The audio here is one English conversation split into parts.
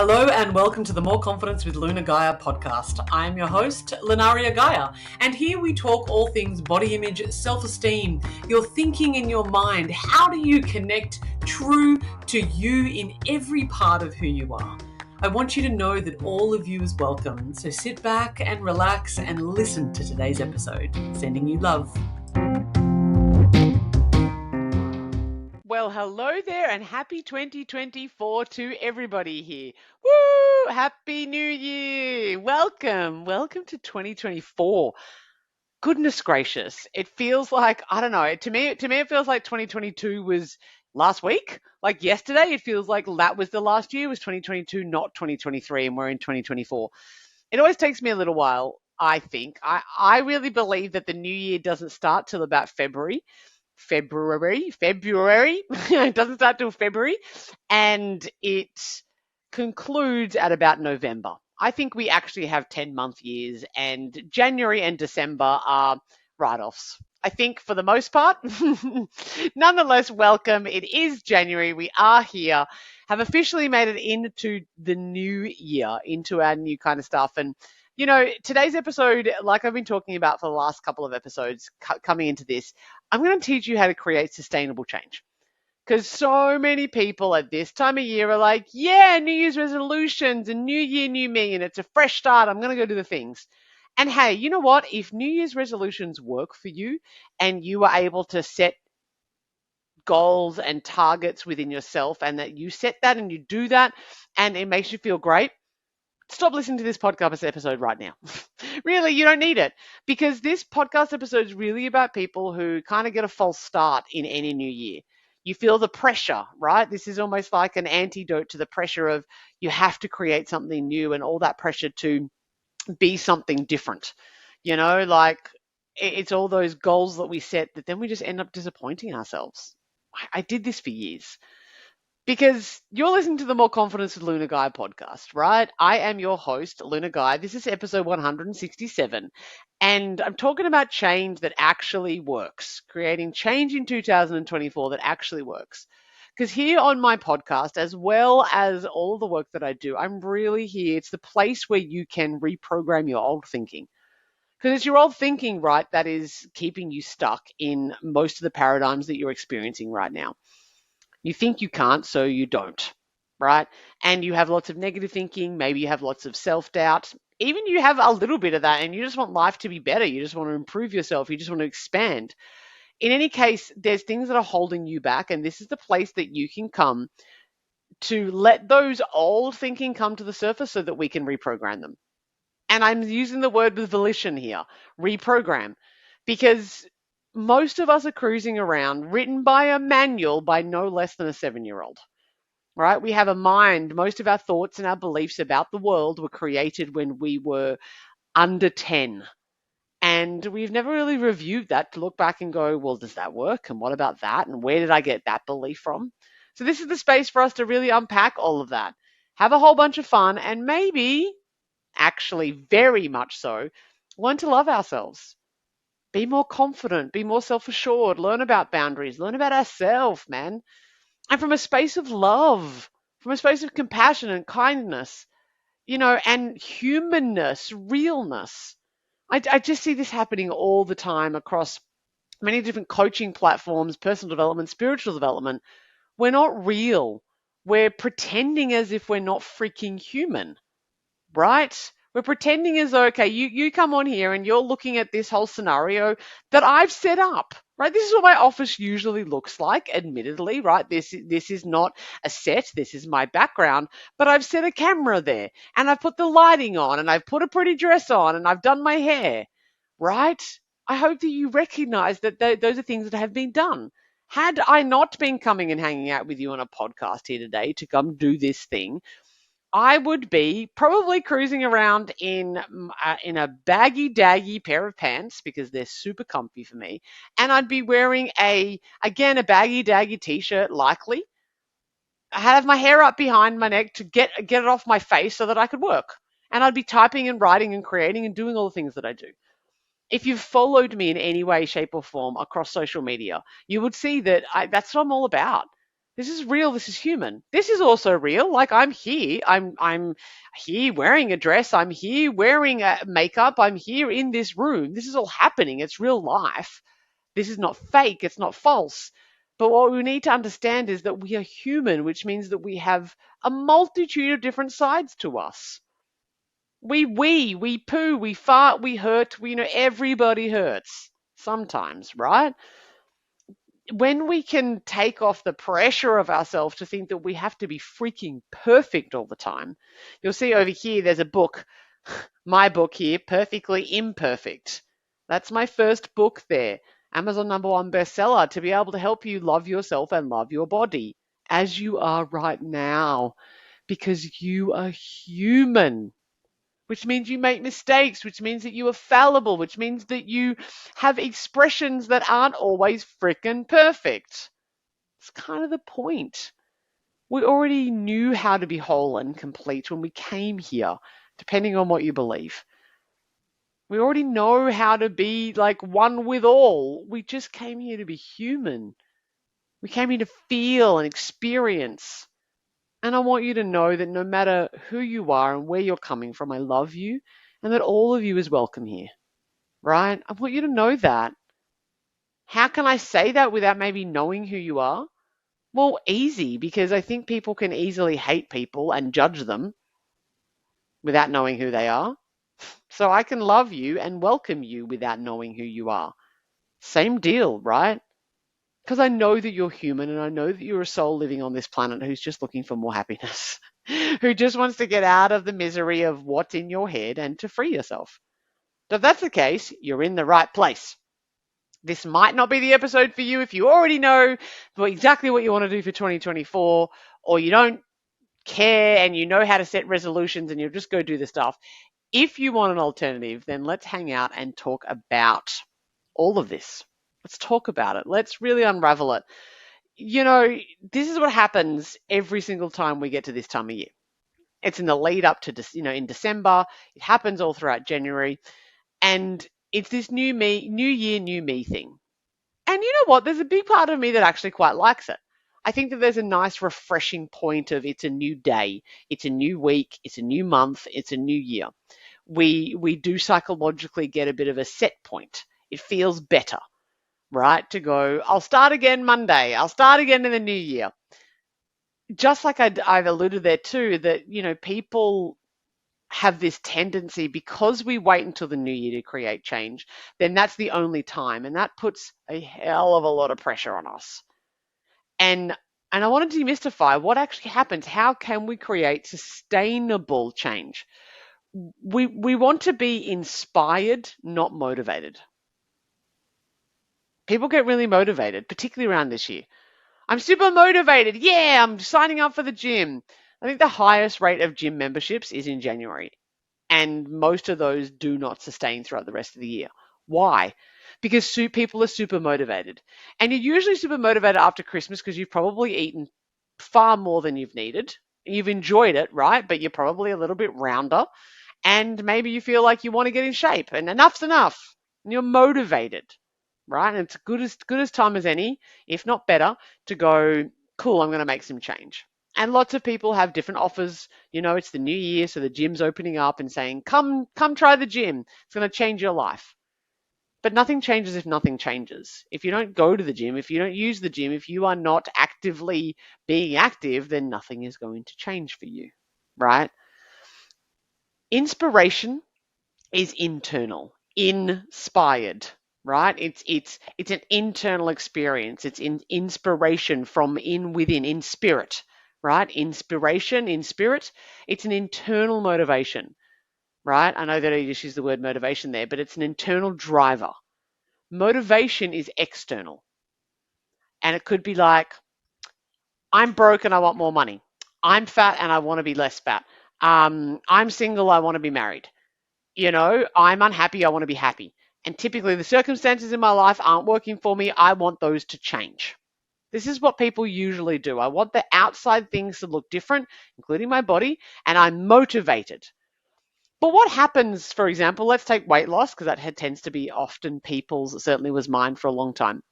Hello and welcome to the More Confidence with Luna Gaia podcast. I'm your host, Lunaria Gaia, and here we talk all things body image, self-esteem, your thinking in your mind. How do you connect true to you in every part of who you are? I want you to know that all of you is welcome, so sit back and relax and listen to today's episode. Sending you love. Well, hello there and happy 2024 to everybody here. Woo! Happy New Year! Welcome to 2024. Goodness gracious. It feels like, I don't know, to me it feels like 2022 was last week. Like yesterday, it feels like that was the last year, was 2022, not 2023, and we're in 2024. It always takes me a little while, I think. I really believe that the new year doesn't start till about February. It doesn't start till February, and it concludes at about November. I think we actually have 10-month years, and January and December are write-offs. I think for the most part. Nonetheless, welcome. It is January. We are here, have officially made it into the new year, into our new kind of stuff. And you know, today's episode, like I've been talking about for the last couple of episodes coming into this, I'm going to teach you how to create sustainable change. Because so many people at this time of year are like, yeah, New Year's resolutions and New Year, New Me, and it's a fresh start. I'm going to go do the things. And hey, you know what? If New Year's resolutions work for you and you are able to set goals and targets within yourself and that you set that and you do that and it makes you feel great, stop listening to this podcast episode right now. Really, you don't need it, because this podcast episode is really about people who kind of get a false start in any new year. You feel the pressure, right? This is almost like an antidote to the pressure of you have to create something new and all that pressure to be something different. You know, like it's all those goals that we set that then we just end up disappointing ourselves. I did this for years. Because you're listening to the More Confidence with Luna Gaia podcast, right? I am your host, Luna Gaia. This is episode 167. And I'm talking about change that actually works, creating change in 2024 that actually works. Because here on my podcast, as well as all of the work that I do, I'm really here. It's the place where you can reprogram your old thinking. Because it's your old thinking, right, that is keeping you stuck in most of the paradigms that you're experiencing right now. You think you can't, so you don't, right? And you have lots of negative thinking. Maybe you have lots of self-doubt. Even you have a little bit of that and you just want life to be better. You just want to improve yourself. You just want to expand. In any case, there's things that are holding you back, and this is the place that you can come to let those old thinking come to the surface so that we can reprogram them. And I'm using the word with volition here, reprogram, because most of us are cruising around written by a manual by no less than a 7-year-old, right? We have a mind. Most of our thoughts and our beliefs about the world were created when we were under 10. And we've never really reviewed that to look back and go, well, does that work? And what about that? And where did I get that belief from? So this is the space for us to really unpack all of that, have a whole bunch of fun, and maybe, actually very much so, learn to love ourselves. Be more confident, be more self-assured, learn about boundaries, learn about ourselves, man. And from a space of love, from a space of compassion and kindness, you know, and humanness, realness. I just see this happening all the time across many different coaching platforms, personal development, spiritual development. We're not real. We're pretending as if we're not freaking human, right? We're pretending as though, okay, you come on here and you're looking at this whole scenario that I've set up, right? This is what my office usually looks like, admittedly, right? This is not a set. This is my background, but I've set a camera there and I've put the lighting on and I've put a pretty dress on and I've done my hair, right? I hope that you recognize that those are things that have been done. Had I not been coming and hanging out with you on a podcast here today to come do this thing, I would be probably cruising around in a baggy-daggy pair of pants because they're super comfy for me, and I'd be wearing a baggy-daggy t-shirt, likely. I have my hair up behind my neck to get it off my face so that I could work, and I'd be typing and writing and creating and doing all the things that I do. If you've followed me in any way, shape, or form across social media, you would see that that's what I'm all about. This is real. This is human. This is also real. Like I'm here. I'm here wearing a dress. I'm here wearing makeup. I'm here in this room. This is all happening. It's real life. This is not fake. It's not false. But what we need to understand is that we are human, which means that we have a multitude of different sides to us. We poo, we fart, we hurt. Everybody hurts sometimes, right? When we can take off the pressure of ourselves to think that we have to be freaking perfect all the time, you'll see over here there's a book, my book here, Perfectly Imperfect. That's my first book there. Amazon #1 bestseller, to be able to help you love yourself and love your body as you are right now, because you are human, which means you make mistakes, which means that you are fallible, which means that you have expressions that aren't always frickin' perfect. It's kind of the point. We already knew how to be whole and complete when we came here, depending on what you believe. We already know how to be like one with all. We just came here to be human. We came here to feel and experience. And I want you to know that no matter who you are and where you're coming from, I love you and that all of you is welcome here, right? I want you to know that. How can I say that without maybe knowing who you are? Well, easy, because I think people can easily hate people and judge them without knowing who they are. So I can love you and welcome you without knowing who you are. Same deal, right? Because I know that you're human and I know that you're a soul living on this planet who's just looking for more happiness, who just wants to get out of the misery of what's in your head and to free yourself. So if that's the case, you're in the right place. This might not be the episode for you if you already know exactly what you want to do for 2024, or you don't care and you know how to set resolutions and you'll just go do the stuff. If you want an alternative, then let's hang out and talk about all of this. Let's talk about it. Let's really unravel it. This is what happens every single time we get to this time of year. It's in the lead up to, in December. It happens all throughout January. And it's this new year, new me thing. And you know what? There's a big part of me that actually quite likes it. I think that there's a nice refreshing point of it's a new day, it's a new week, it's a new month, it's a new year. We do psychologically get a bit of a set point. It feels better, right? To go, I'll start again Monday. I'll start again in the new year. Just like I've alluded there too, that, people have this tendency, because we wait until the new year to create change, then that's the only time. And that puts a hell of a lot of pressure on us. And I want to demystify what actually happens. How can we create sustainable change? We want to be inspired, not motivated. People get really motivated, particularly around this year. I'm super motivated. Yeah, I'm signing up for the gym. I think the highest rate of gym memberships is in January. And most of those do not sustain throughout the rest of the year. Why? Because people are super motivated. And you're usually super motivated after Christmas because you've probably eaten far more than you've needed. You've enjoyed it, right? But you're probably a little bit rounder. And maybe you feel like you want to get in shape and enough's enough. And you're motivated, right? And it's good as time as any, if not better, to go, cool, I'm going to make some change. And lots of people have different offers. It's the new year, so the gym's opening up and saying, come try the gym. It's going to change your life. But nothing changes if nothing changes. If you don't go to the gym, if you don't use the gym, if you are not actively being active, then nothing is going to change for you, right? Inspiration is internal, inspired, right? It's an internal experience. It's inspiration from within, in spirit, right? Inspiration in spirit. It's an internal motivation, right? I know that I just use the word motivation there, but it's an internal driver. Motivation is external. And it could be like, I'm broke and I want more money. I'm fat and I want to be less fat. I'm single, I want to be married. I'm unhappy, I want to be happy. And typically the circumstances in my life aren't working for me. I want those to change. This is what people usually do. I want the outside things to look different, including my body, and I'm motivated. But what happens, for example, let's take weight loss, because that tends to be often people's, it certainly was mine for a long time,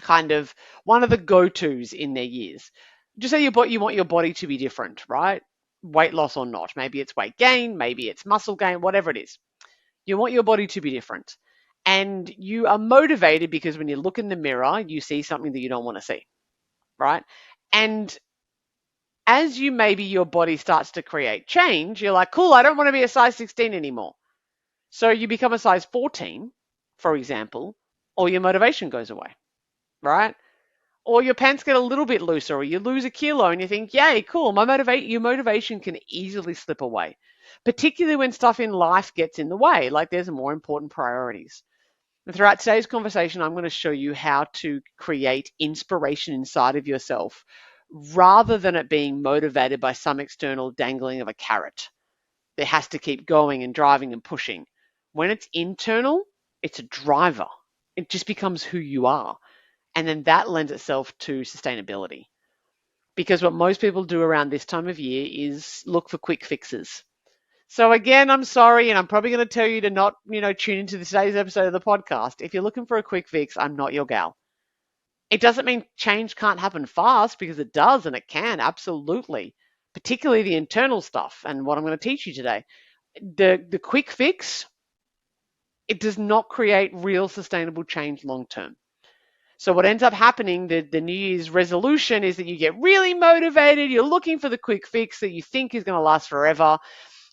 kind of one of the go-tos in their years. just say you want your body to be different, right? Weight loss or not. Maybe it's weight gain, maybe it's muscle gain, whatever it is. You want your body to be different. And you are motivated because when you look in the mirror, you see something that you don't want to see, right? And as you maybe your body starts to create change, you're like, cool, I don't want to be a size 16 anymore. So you become a size 14, for example, or your motivation goes away, right? Or your pants get a little bit looser, or you lose a kilo and you think, yay, cool, your motivation can easily slip away, particularly when stuff in life gets in the way, like there's more important priorities. And throughout today's conversation, I'm going to show you how to create inspiration inside of yourself rather than it being motivated by some external dangling of a carrot. It has to keep going and driving and pushing. When it's internal, it's a driver. It just becomes who you are. And then that lends itself to sustainability. Because what most people do around this time of year is look for quick fixes. So again, I'm sorry, and I'm probably going to tell you to not, tune into today's episode of the podcast. If you're looking for a quick fix, I'm not your gal. It doesn't mean change can't happen fast, because it does, and it can, absolutely. Particularly the internal stuff and what I'm going to teach you today. The quick fix, it does not create real sustainable change long term. So what ends up happening, the New Year's resolution, is that you get really motivated. You're looking for the quick fix that you think is going to last forever.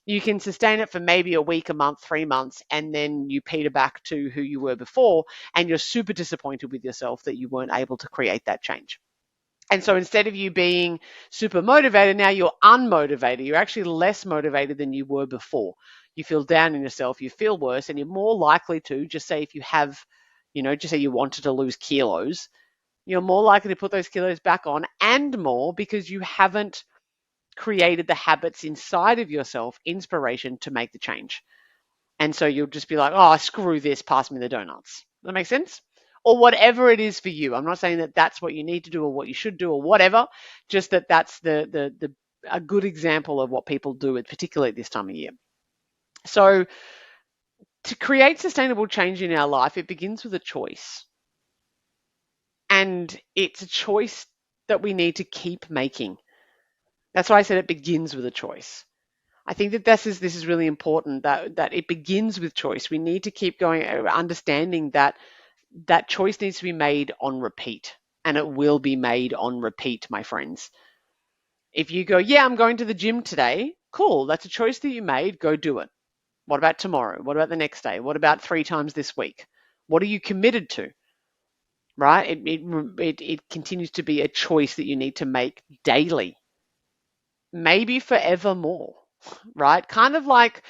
You can sustain it for maybe a week, a month, 3 months, and then you peter back to who you were before, and you're super disappointed with yourself that you weren't able to create that change. And so instead of you being super motivated, now you're unmotivated. You're actually less motivated than you were before. You feel down in yourself, you feel worse, and you're more likely to, just say if you have, just say you wanted to lose kilos, you're more likely to put those kilos back on and more, because you haven't created the habits inside of yourself, inspiration to make the change. And so you'll just be like, oh, screw this, pass me the donuts. Does that make sense? Or whatever it is for you. I'm not saying that that's what you need to do or what you should do or whatever, just that that's the a good example of what people do, particularly at this time of year. So to create sustainable change in our life, it begins with a choice. And it's a choice that we need to keep making. That's why I said it begins with a choice. I think that this is really important, that it begins with choice. We need to keep going, understanding that that choice needs to be made on repeat, and it will be made on repeat, my friends. If you go, yeah, I'm going to the gym today, cool, that's a choice that you made, go do it. What about tomorrow? What about the next day? What about 3 times this week? What are you committed to? Right? It continues to be a choice that you need to make daily, maybe forevermore, right? Kind of like,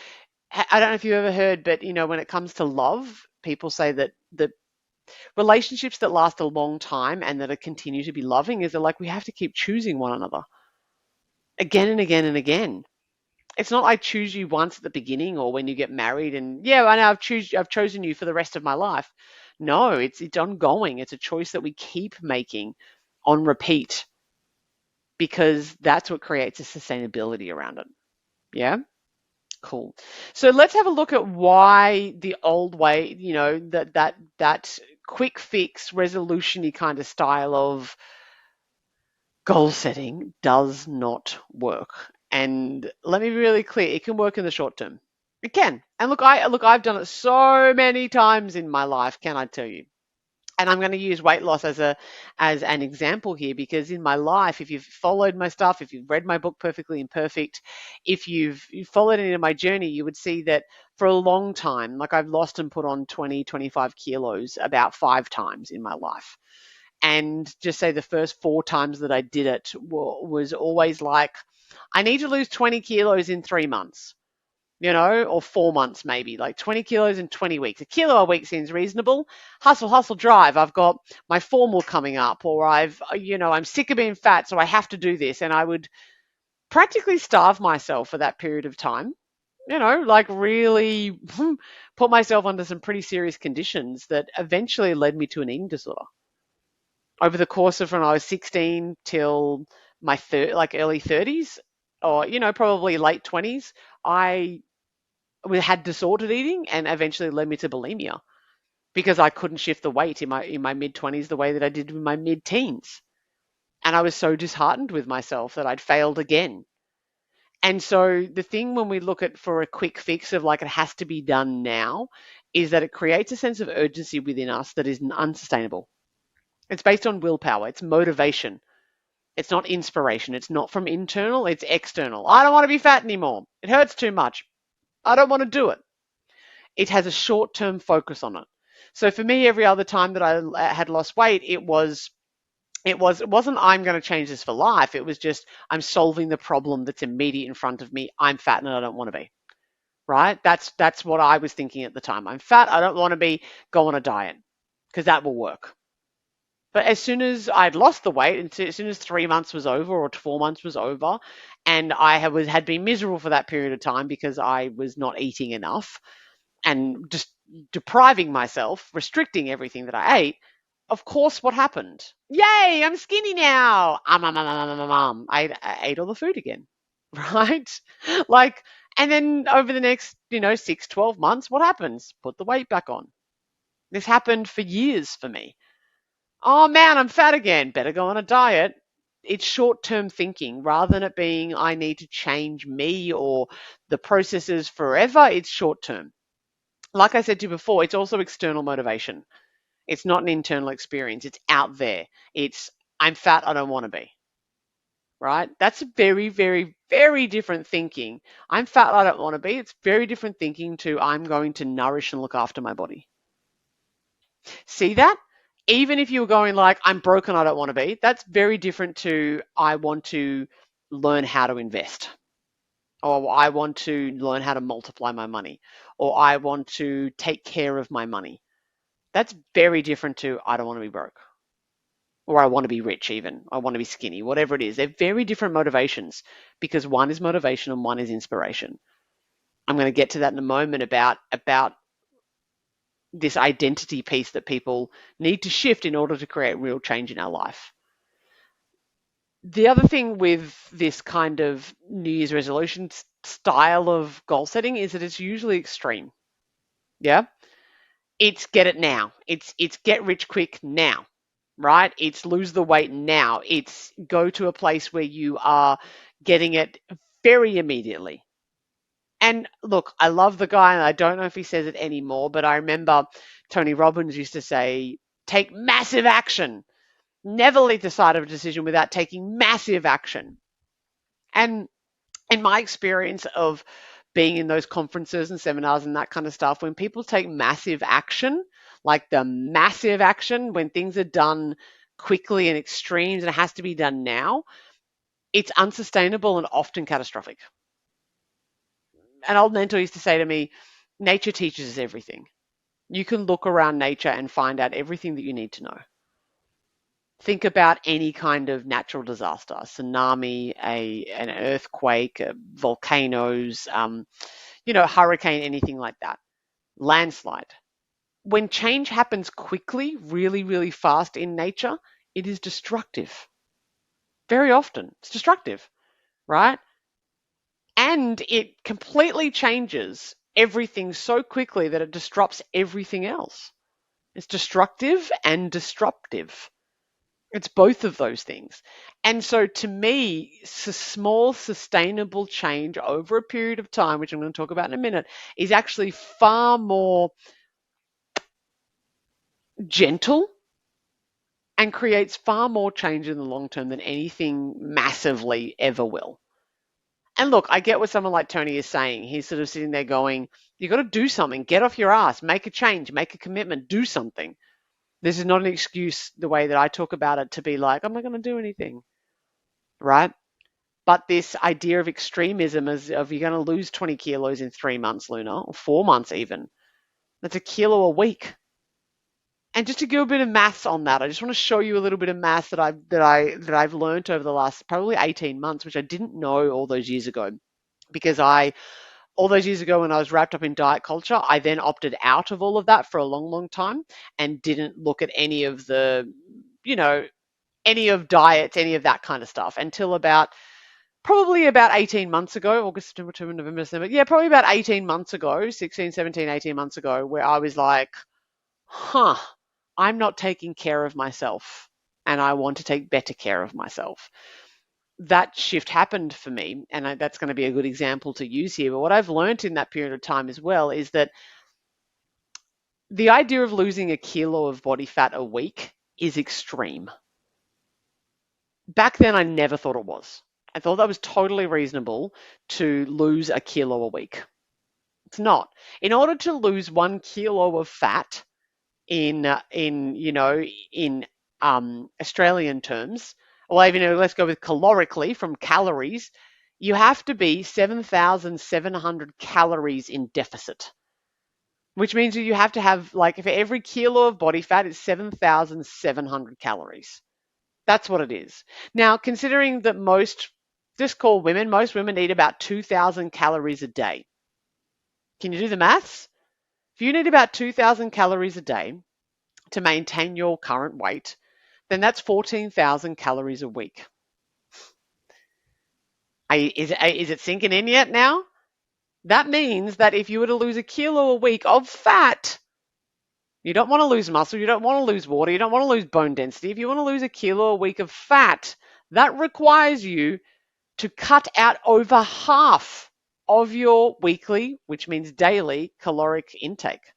I don't know if you've ever heard, but when it comes to love, people say that the relationships that last a long time and that are continue to be loving is that, like, we have to keep choosing one another again and again and again. It's not I choose you once at the beginning or when you get married and yeah, I know I've chosen you for the rest of my life. No, it's ongoing. It's a choice that we keep making on repeat, because that's what creates a sustainability around it. Yeah. Cool. So let's have a look at why the old way, that quick fix, resolution-y kind of style of goal setting does not work. And let me be really clear, it can work in the short term. It can. And I've done it so many times in my life, can I tell you? And I'm going to use weight loss as an example here, because in my life, if you've followed my stuff, if you've read my book Perfectly Imperfect, if you've followed any of my journey, you would see that for a long time, like, I've lost and put on 20, 25 kilos about 5 times in my life. And just say the first 4 times that I did it was always like, I need to lose 20 kilos in 3 months. Or 4 months maybe, like 20 kilos in 20 weeks. A kilo a week seems reasonable. Hustle, hustle, drive. I've got my formal coming up, or I'm sick of being fat, so I have to do this. And I would practically starve myself for that period of time, like really put myself under some pretty serious conditions that eventually led me to an eating disorder. Over the course of when I was 16 till my early 30s, or, probably late 20s, I we had disordered eating, and eventually led me to bulimia, because I couldn't shift the weight in my mid 20s the way that I did in my mid teens. And I was so disheartened with myself that I'd failed again. And so the thing when we look at for a quick fix of like it has to be done now is that it creates a sense of urgency within us that is unsustainable. It's based on willpower, it's motivation. It's not inspiration. It's not from internal, it's external. I don't want to be fat anymore. It hurts too much. I don't want to do it. It has a short-term focus on it. So for me, every other time that I had lost weight, it wasn't I'm going to change this for life. It was just I'm solving the problem that's immediate in front of me. I'm fat and I don't want to be. Right? That's what I was thinking at the time. I'm fat. I don't want to be. Go on a diet because that will work. But as soon as I'd lost the weight, and as soon as 3 months was over or 4 months was over, and I had been miserable for that period of time because I was not eating enough and just depriving myself, restricting everything that I ate, of course, what happened? Yay, I'm skinny now. I ate all the food again, right? Like, and then over the next, 6, 12 months, what happens? Put the weight back on. This happened for years for me. Oh man, I'm fat again. Better go on a diet. It's short term thinking rather than it being, I need to change me or the processes forever. It's short term. Like I said to you before, it's also external motivation. It's not an internal experience. It's out there. It's, I'm fat. I don't want to be. Right? That's very, very, very different thinking. I'm fat. I don't want to be. It's very different thinking to, I'm going to nourish and look after my body. See that? Even if you were going like, I'm broken, I don't want to be, that's very different to, I want to learn how to invest, or I want to learn how to multiply my money, or I want to take care of my money. That's very different to, I don't want to be broke, or I want to be rich, even. I want to be skinny, whatever it is. They're very different motivations because one is motivation and one is inspiration. I'm going to get to that in a moment about this identity piece that people need to shift in order to create real change in our life. The other thing with this kind of New Year's resolution style of goal setting is that it's usually extreme. Yeah. It's get it now. It's get rich quick now, right? It's lose the weight now. It's go to a place where you are getting it very immediately. And look, I love the guy, and I don't know if he says it anymore, but I remember Tony Robbins used to say, take massive action. Never leave the side of a decision without taking massive action. And in my experience of being in those conferences and seminars and that kind of stuff, when people take massive action, like the massive action, when things are done quickly and extremes and it has to be done now, it's unsustainable and often catastrophic. An old mentor used to say to me, nature teaches us everything. You can look around nature and find out everything that you need to know. Think about any kind of natural disaster, a tsunami, an earthquake, volcanoes, hurricane, anything like that, landslide. When change happens quickly, really, really fast in nature, it is destructive. Very often, it's destructive, right? And it completely changes everything so quickly that it disrupts everything else. It's destructive and disruptive. It's both of those things. And so to me, small sustainable change over a period of time, which I'm going to talk about in a minute, is actually far more gentle and creates far more change in the long term than anything massively ever will. And look, I get what someone like Tony is saying. He's sort of sitting there going, you got to do something, get off your ass, make a change, make a commitment, do something. This is not an excuse, the way that I talk about it, to be like, I'm not going to do anything, right? But this idea of extremism is of you're going to lose 20 kilos in 3 months, Luna, or 4 months even. That's a kilo a week. And just to give a bit of maths on that, I just want to show you a little bit of maths that I've learned over the last probably 18 months, which I didn't know all those years ago. Because all those years ago when I was wrapped up in diet culture, I then opted out of all of that for a long, long time and didn't look at any of any of diets, any of that kind of stuff until probably about 18 months ago, August, September, October, November, December. Yeah, probably about 18 months ago, 16, 17, 18 months ago, where I was like, I'm not taking care of myself. and I want to take better care of myself. That shift happened for me, and that's going to be a good example to use here. But what I've learned in that period of time as well is that the idea of losing a kilo of body fat a week is extreme. Back then, I never thought it was. I thought that was totally reasonable to lose a kilo a week. It's not. In order to lose 1 kilo of fat in Australian terms, or even let's go with calorically from calories, you have to be 7,700 calories in deficit, which means that you have to have, like, for every kilo of body fat, it's 7,700 calories. That's what it is. Now, considering that most women eat about 2,000 calories a day. Can you do the maths? If you need about 2,000 calories a day to maintain your current weight, then that's 14,000 calories a week. Is it sinking in yet now? That means that if you were to lose a kilo a week of fat, you don't want to lose muscle, you don't want to lose water, you don't want to lose bone density. If you want to lose a kilo a week of fat, that requires you to cut out over half of your weekly, which means daily, caloric intake.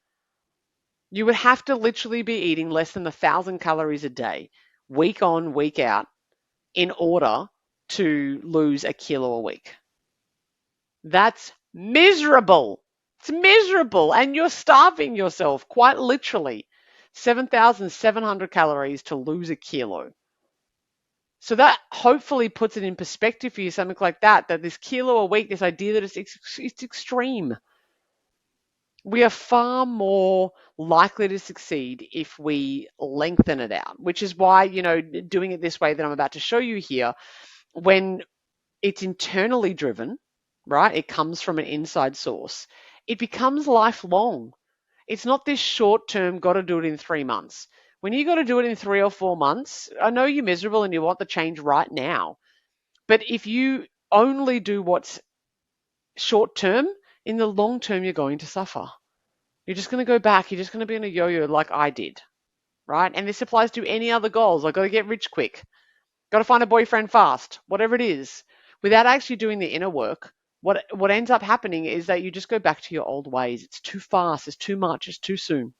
You would have to literally be eating less than 1,000 calories a day, week on, week out, in order to lose a kilo a week. That's miserable. It's miserable. And you're starving yourself, quite literally. 7,700 calories to lose a kilo. So that hopefully puts it in perspective for you, something like that this kilo a week, this idea that it's extreme. We are far more likely to succeed if we lengthen it out, which is why, doing it this way that I'm about to show you here, when it's internally driven, right? It comes from an inside source. It becomes lifelong. It's not this short term, got to do it in 3 months. When you got to do it in 3 or 4 months, I know you're miserable and you want the change right now. But if you only do what's short term, in the long term, you're going to suffer. You're just going to go back. You're just going to be in a yo-yo like I did, right? And this applies to any other goals. I've got to get rich quick. Got to find a boyfriend fast, whatever it is. Without actually doing the inner work, what ends up happening is that you just go back to your old ways. It's too fast. It's too much. It's too soon.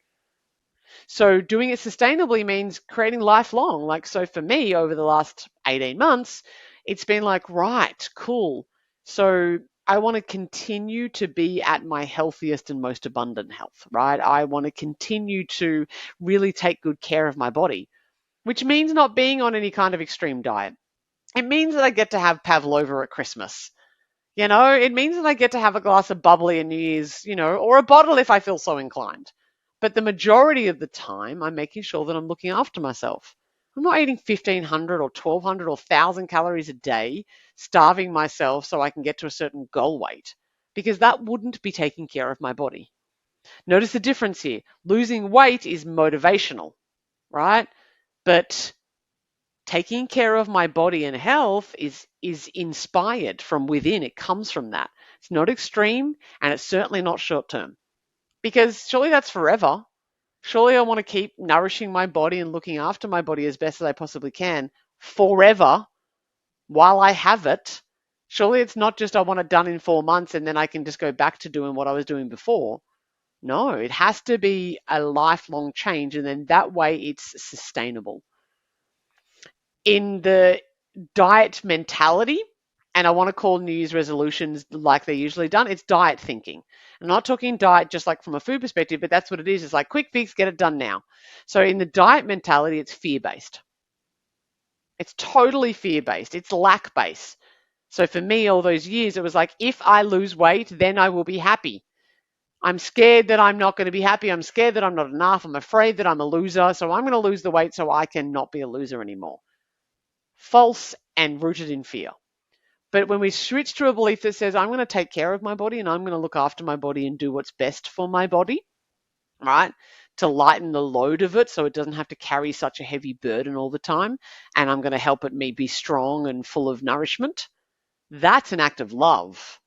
So doing it sustainably means creating lifelong. Like, so for me, over the last 18 months, it's been like, right, cool. So I want to continue to be at my healthiest and most abundant health, right? I want to continue to really take good care of my body, which means not being on any kind of extreme diet. It means that I get to have pavlova at Christmas. It means that I get to have a glass of bubbly at New Year's, or a bottle if I feel so inclined. But the majority of the time, I'm making sure that I'm looking after myself. I'm not eating 1,500 or 1,200 or 1,000 calories a day, starving myself so I can get to a certain goal weight, because that wouldn't be taking care of my body. Notice the difference here. Losing weight is motivational, right? But taking care of my body and health is inspired from within. It comes from that. It's not extreme, and it's certainly not short term, because surely that's forever. Surely I want to keep nourishing my body and looking after my body as best as I possibly can forever while I have it. Surely it's not just I want it done in 4 months and then I can just go back to doing what I was doing before. No, it has to be a lifelong change, and then that way it's sustainable. In the diet mentality, and I want to call New Year's resolutions like they're usually done, it's diet thinking. I'm not talking diet just like from a food perspective, but that's what it is. It's like quick fix, get it done now. So in the diet mentality, it's fear-based. It's totally fear-based. It's lack-based. So for me, all those years, it was like, if I lose weight, then I will be happy. I'm scared that I'm not going to be happy. I'm scared that I'm not enough. I'm afraid that I'm a loser. So I'm going to lose the weight so I can not be a loser anymore. False and rooted in fear. But when we switch to a belief that says, I'm going to take care of my body and I'm going to look after my body and do what's best for my body, right? To lighten the load of it so it doesn't have to carry such a heavy burden all the time. And I'm going to help it me be strong and full of nourishment. That's an act of love,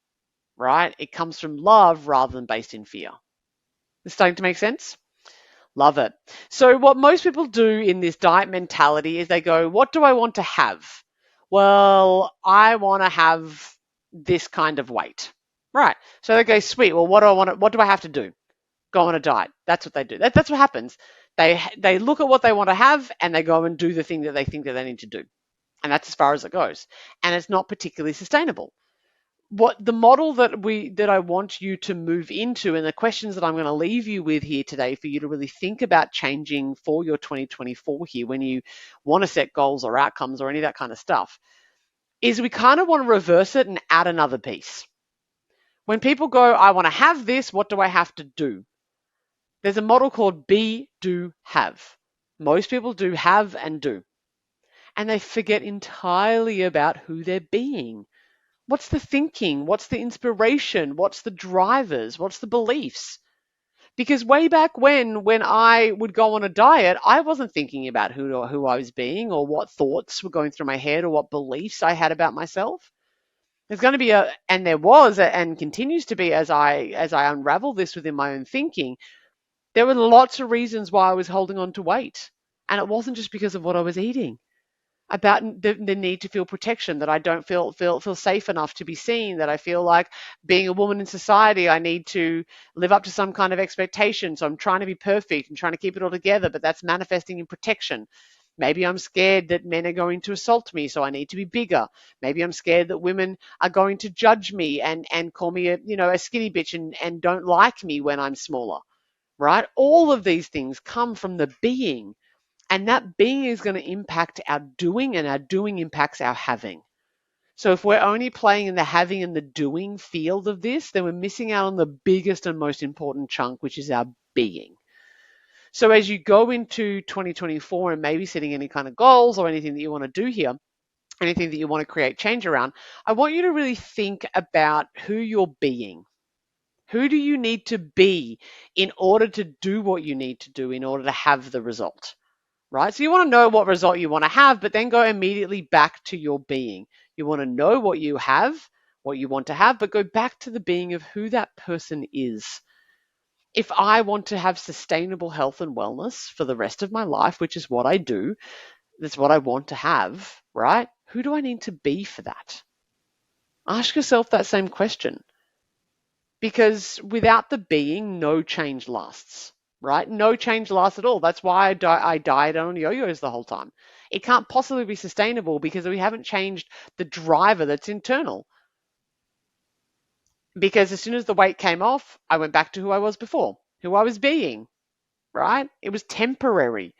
right? It comes from love rather than based in fear. It's starting to make sense? Love it. So, what most people do in this diet mentality is they go, what do I want to have? Well, I want to have this kind of weight. Right. So they go, sweet. Well, what do I want to, what do I have to do? Go on a diet. That's what they do. That's what happens. They look at what they want to have and they go and do the thing that they think that they need to do. And that's as far as it goes. And it's not particularly sustainable. What the model that I want you to move into, and the questions that I'm going to leave you with here today for you to really think about changing for your 2024 here when you want to set goals or outcomes or any of that kind of stuff, is we kind of want to reverse it and add another piece. When people go, I want to have this, what do I have to do? There's a model called be, do, have. Most people do have and do. And they forget entirely about who they're being. What's the thinking? What's the inspiration? What's the drivers? What's the beliefs? Because way back when I would go on a diet, I wasn't thinking about who I was being or what thoughts were going through my head or what beliefs I had about myself. There's going to be and there was and continues to be as I unravel this within my own thinking, there were lots of reasons why I was holding on to weight. And it wasn't just because of what I was eating, about the need to feel protection, that I don't feel safe enough to be seen, that I feel like being a woman in society, I need to live up to some kind of expectation. So I'm trying to be perfect and trying to keep it all together, but that's manifesting in protection. Maybe I'm scared that men are going to assault me, so I need to be bigger. Maybe I'm scared that women are going to judge me and call me a skinny bitch and don't like me when I'm smaller, right? All of these things come from the being. And that being is going to impact our doing, and our doing impacts our having. So if we're only playing in the having and the doing field of this, then we're missing out on the biggest and most important chunk, which is our being. So as you go into 2024 and maybe setting any kind of goals or anything that you want to do here, anything that you want to create change around, I want you to really think about who you're being. Who do you need to be in order to do what you need to do in order to have the result? Right? So you want to know what result you want to have, but then go immediately back to your being. You want to know what you have, what you want to have, but go back to the being of who that person is. If I want to have sustainable health and wellness for the rest of my life, which is what I do, that's what I want to have, right? Who do I need to be for that? Ask yourself that same question. Because without the being, no change lasts, right? No change lasts at all. That's why I died on yo-yos the whole time. It can't possibly be sustainable because we haven't changed the driver that's internal. Because as soon as the weight came off, I went back to who I was before, who I was being, right? It was temporary.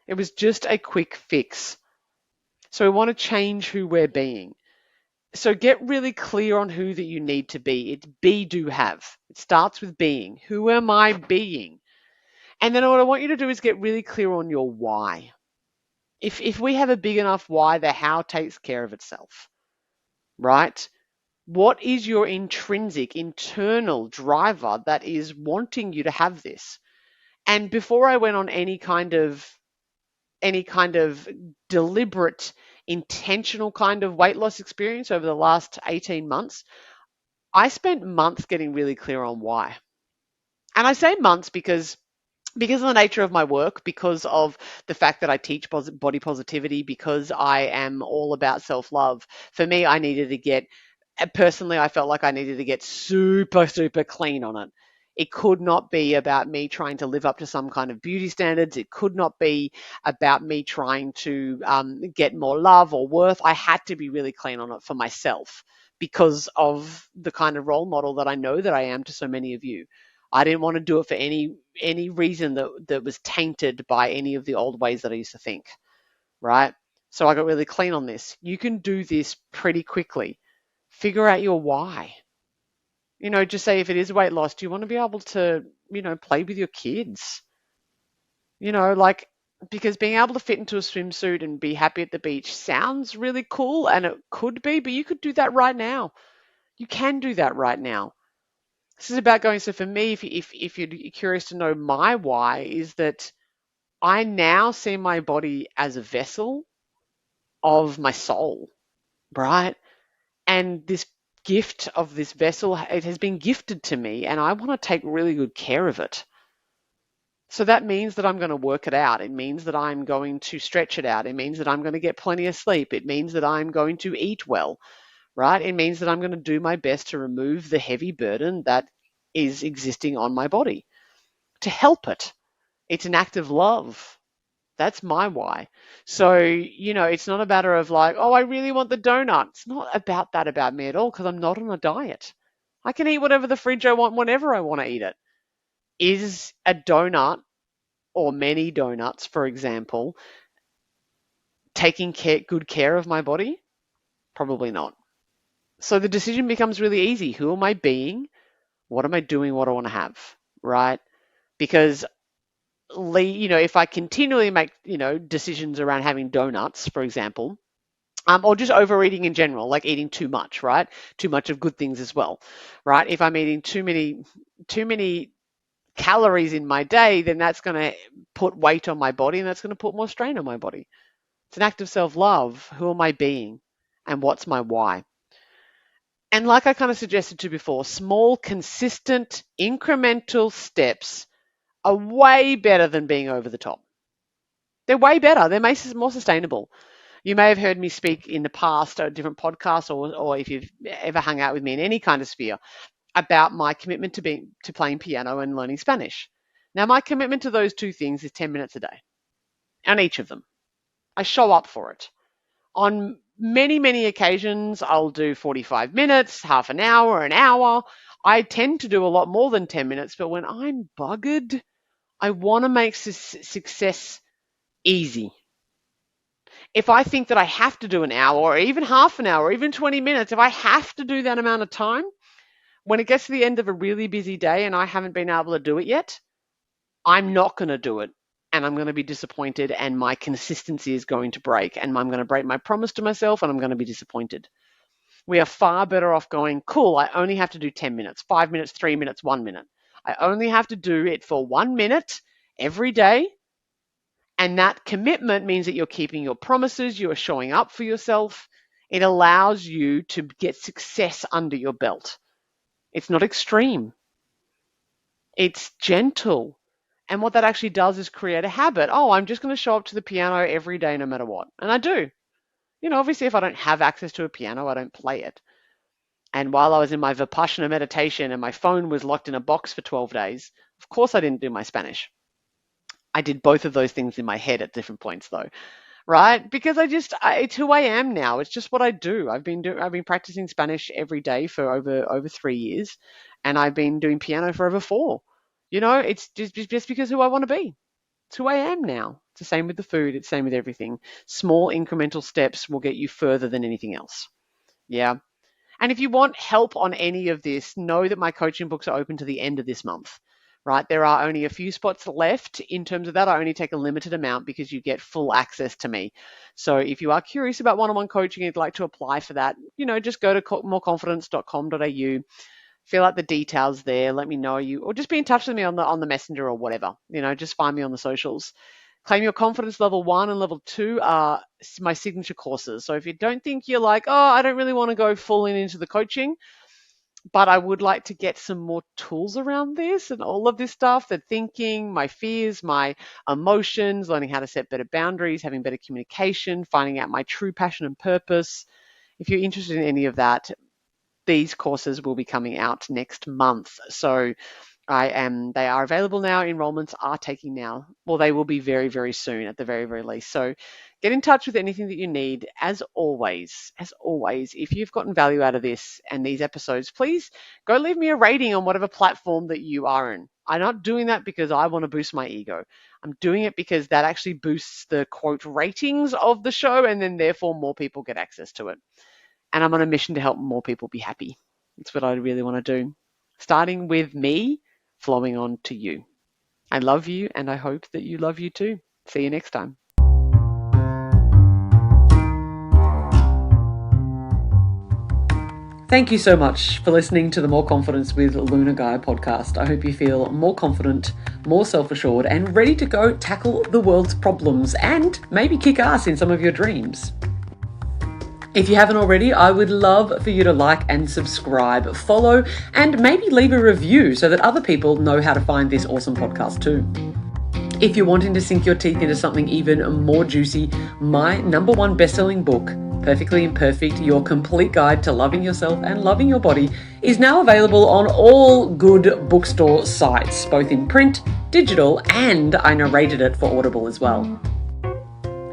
It was just a quick fix. So we want to change who we're being. So get really clear on who that you need to be. It's be, do, have. It starts with being. Who am I being? And then what I want you to do is get really clear on your why. If we have a big enough why, the how takes care of itself, right? What is your intrinsic, internal driver that is wanting you to have this? And before I went on any kind of deliberate, intentional kind of weight loss experience over the last 18 months, I spent months getting really clear on why. And I say months because of the nature of my work, because of the fact that I teach body positivity, because I am all about self-love. For me, I needed to get, personally, I felt like I needed to get super, super clean on it. It could not be about me trying to live up to some kind of beauty standards. It could not be about me trying to get more love or worth. I had to be really clean on it for myself because of the kind of role model that I know that I am to so many of you. I didn't want to do it for any reason that was tainted by any of the old ways that I used to think, right? So I got really clean on this. You can do this pretty quickly. Figure out your why. Just say if it is weight loss, do you want to be able to, play with your kids? Like, because being able to fit into a swimsuit and be happy at the beach sounds really cool, and it could be, but you could do that right now. You can do that right now. This is about going. So for me, if you're curious to know my why, is that I now see my body as a vessel of my soul, right? And this gift of this vessel, it has been gifted to me, and I want to take really good care of it. So that means that I'm going to work it out. It means that I'm going to stretch it out. It means that I'm going to get plenty of sleep. It means that I'm going to eat well, right? It means that I'm going to do my best to remove the heavy burden that is existing on my body, to help it. It's an act of love. That's my why. So, it's not a matter of like, oh, I really want the donut. It's not about that about me at all because I'm not on a diet. I can eat whatever the fridge I want whenever I want to eat it. Is a donut or many donuts, for example, taking good care of my body? Probably not. So the decision becomes really easy. Who am I being? What am I doing? What I want to have, right? Because if I continually make, decisions around having donuts, for example, or just overeating in general, like eating too much, right? Too much of good things as well, right? If I'm eating too many calories in my day, then that's going to put weight on my body and that's going to put more strain on my body. It's an act of self-love. Who am I being? And what's my why? And like I kind of suggested to before, small, consistent, incremental steps are way better than being over the top. They're way better. They're more sustainable. You may have heard me speak in the past at different podcasts or if you've ever hung out with me in any kind of sphere about my commitment to playing piano and learning Spanish. Now, my commitment to those two things is 10 minutes a day on each of them. I show up for it. On many, many occasions, I'll do 45 minutes, half an hour. I tend to do a lot more than 10 minutes, but when I'm buggered, I want to make success easy. If I think that I have to do an hour or even half an hour or even 20 minutes, if I have to do that amount of time, when it gets to the end of a really busy day and I haven't been able to do it yet, I'm not going to do it. And I'm going to be disappointed and my consistency is going to break and I'm going to break my promise to myself and I'm going to be disappointed. We are far better off going, cool, I only have to do 10 minutes, 5 minutes, 3 minutes, 1 minute. I only have to do it for 1 minute every day. And that commitment means that you're keeping your promises, you are showing up for yourself. It allows you to get success under your belt. It's not extreme. It's gentle. And what that actually does is create a habit. Oh, I'm just going to show up to the piano every day no matter what. And I do. Obviously, if I don't have access to a piano, I don't play it. And while I was in my Vipassana meditation and my phone was locked in a box for 12 days, of course I didn't do my Spanish. I did both of those things in my head at different points though, right? Because it's who I am now. It's just what I do. I've been practicing Spanish every day for over 3 years, and I've been doing piano for over 4. It's just because who I want to be. It's who I am now. It's the same with the food. It's the same with everything. Small incremental steps will get you further than anything else. Yeah. And if you want help on any of this, know that my coaching books are open to the end of this month, right? There are only a few spots left. In terms of that, I only take a limited amount because you get full access to me. So if you are curious about one-on-one coaching and you'd like to apply for that, just go to moreconfidence.com.au, fill out the details there, let me know you, or just be in touch with me on the messenger or whatever. Just find me on the socials. Claim Your Confidence Level 1 and Level 2 are my signature courses. So if you don't think you're like, oh, I don't really want to go full into the coaching, but I would like to get some more tools around this and all of this stuff, the thinking, my fears, my emotions, learning how to set better boundaries, having better communication, finding out my true passion and purpose. If you're interested in any of that, these courses will be coming out next month. So they are available now. Enrollments are taking now. Well, they will be very, very soon at the very, very least. So get in touch with anything that you need. As always, if you've gotten value out of this and these episodes, please go leave me a rating on whatever platform that you are in. I'm not doing that because I want to boost my ego. I'm doing it because that actually boosts the quote ratings of the show and then therefore more people get access to it. And I'm on a mission to help more people be happy. That's what I really want to do. Starting with me, flowing on to you. I love you and I hope that you love you too. See you next time. Thank you so much for listening to the More Confidence with Luna Guy podcast. I hope you feel more confident, more self-assured, and ready to go tackle the world's problems and maybe kick ass in some of your dreams. If you haven't already, I would love for you to like and subscribe, follow, and maybe leave a review so that other people know how to find this awesome podcast too. If you're wanting to sink your teeth into something even more juicy, my number one best-selling book, Perfectly Imperfect, Your Complete Guide to Loving Yourself and Loving Your Body, is now available on all good bookstore sites, both in print, digital, and I narrated it for Audible as well.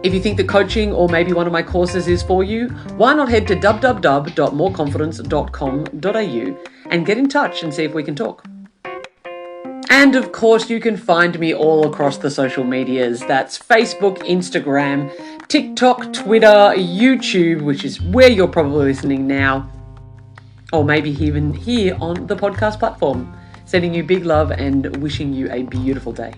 If you think that coaching or maybe one of my courses is for you, why not head to www.moreconfidence.com.au and get in touch and see if we can talk. And of course, you can find me all across the social medias. That's Facebook, Instagram, TikTok, Twitter, YouTube, which is where you're probably listening now, or maybe even here on the podcast platform. Sending you big love and wishing you a beautiful day.